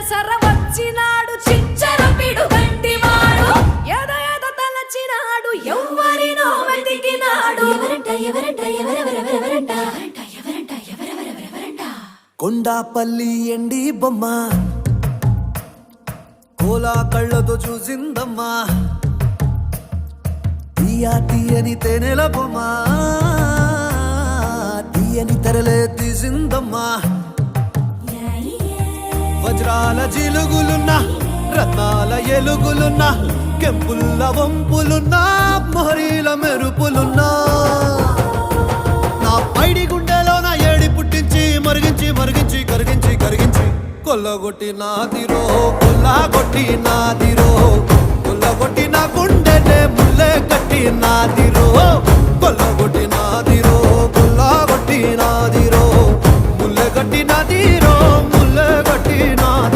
సర వచ్చినాడు చిచ్చర పిడుగంటివాడు ఎద ఎద తలచినాడు ఎవ్వరినో వెతికినాడు ఎవరంట ఎవరంట ఎవరెవరెవరెవరంట ఎవరంట ఎవరెవరెవరెవరంట కొండాపల్లి ఎండి బొమ్మ కోలా కళ్ళతో చూసిందమ్మా తీయా తీయని తేనెల బొమ్మ తీయని తెరలే తీసిందమ్మా వజ్రాల జిలుగులున్నా రత్నాల ఎలుగులున్నా కెంపుల్ల వంపులున్నా మొహరీల మెరుపులున్నా నా పైడి గుండెలో నా ఏడి పుట్టించి మరిగించి మరిగించి కరిగించి కరిగించి కొల్లగొట్టి నాదిరో కొల్లగొట్టి నాదిరో కొల్లగొట్టి నా గుండెనే ముల్లే కట్టి నాదిరో కొల్లగొట్టి నాదిరో కొల్లగొట్టి నాదిరో ముల్లె కట్టి నాదిరో ముల్లె కట్టి నాదిరో